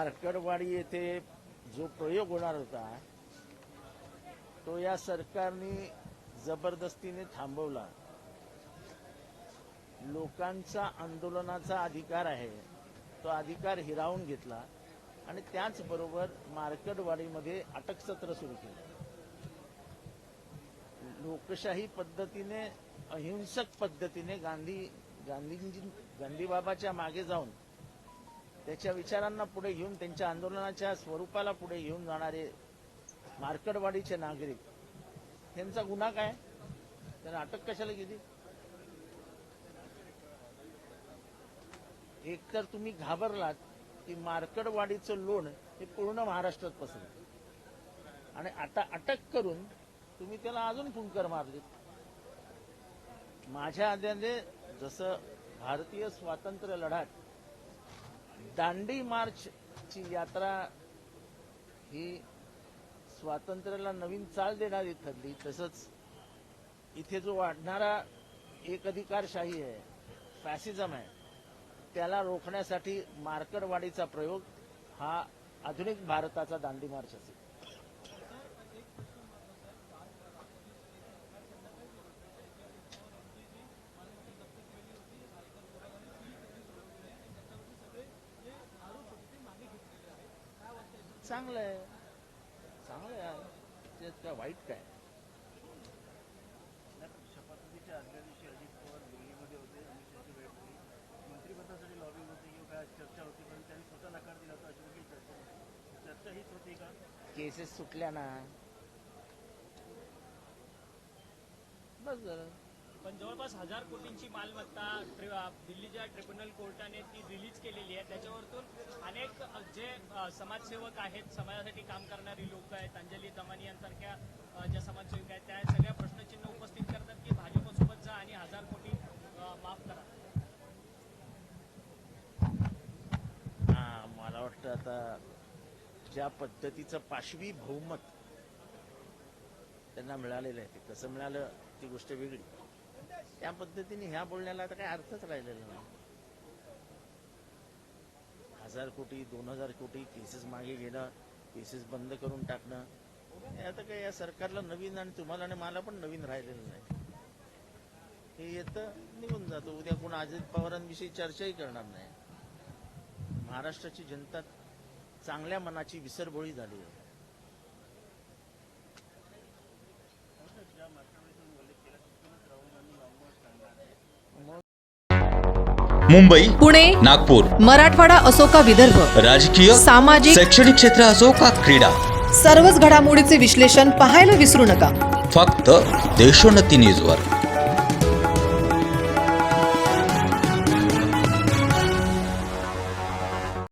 मार्कडवाडी येथे जो प्रयोग होणार होता तो या सरकारने जबरदस्तीने थांबवला। लोकांचा आंदोलनाचा अधिकार आहे, तो अधिकार हिरावून घेतला आणि त्याचबरोबर मार्कडवाडीमध्ये अटकसत्र सुरू केलं। लोकशाही पद्धतीने अहिंसक पद्धतीने गांधी बाबाच्या मागे जाऊन त्याच्या विचारांना पुढे घेऊन त्यांच्या आंदोलनाच्या स्वरूपाला पुढे घेऊन जाणारे मार्कडवाडीचे नागरिक, त्यांचा गुन्हा काय? त्यांना अटक कशाला केली? एकतर तुम्ही घाबरलात की मार्कडवाडीचं लोण हे पूर्ण महाराष्ट्रात पसरलं आणि आता अटक करून तुम्ही त्याला अजून फुंकर मारलीत। माझ्या आद्याने जसं भारतीय स्वातंत्र्य लढ्यात दांडी मार्च ची यात्रा ही स्वातंत्र्याला नवीन चाल देणारी ठरली, तसंच इथे जो वाढणारा एक अधिकारशाही आहे, फॅसिझम आहे, त्याला रोखण्यासाठी मार्कडवाडीचा प्रयोग हा आधुनिक भारताचा दांडी मार्च असेल। चांगलं आहे, चांगलं आहे, त्यात काय वाईट काय? शपथविधीच्या आदल्या दिवशी अजित पवार दिल्लीमध्ये होते, अमित शहाची भेट झाली, मंत्रिपदासाठी लॉबिंग होती किंवा काय चर्चा होती, पण त्यांनी स्वतः नकार दिला होता, अशी कुठली चर्चा हीच होती का? केसेस सुटल्या ना, बस झालं। पण जवळपास 1000 कोटींची मालमत्ता दिल्लीच्या ट्रिब्युनल कोर्टाने ती रिलीज केलेली आहे। त्याच्यावरतून अनेक जे समाजसेवक आहेत, समाजासाठी काम करणारी लोक आहेत, अंजली दमानी यांसारख्या ज्या समाजसेवक आहेत, त्या सगळ्या प्रश्नचिन्ह उपस्थित करतात की भाजपसोबत जा आणि 1000 कोटी माफ करा। मला वाटतं आता ज्या पद्धतीचं पाशवी बहुमत त्यांना मिळालेलं आहे, ते कसं मिळालं ती गोष्ट वेगळी, त्या पद्धतीने ह्या बोलण्याला आता काही अर्थच राहिलेला नाही। 1000 कोटी 2000 कोटी केसेस मागे घेणं, केसेस बंद करून टाकणं, हे आता काही या सरकारला नवीन आणि तुम्हाला आणि मला पण नवीन राहिलेलं नाही। हे येतं निघून जातं, उद्या कोण अजित पवारांविषयी चर्चाही करणार नाही। महाराष्ट्राची जनता चांगल्या मनाची विसरबोळी झाली आहे। मुंबई, पुणे, नागपूर, मराठवाडा असो का विदर्भ, राजकीय, सामाजिक, शैक्षणिक क्षेत्र असो का क्रीडा, सर्वच घडामोडीचे विश्लेषण पाहायला विसरू नका। फक्त देशोन्नती न्यूजवर।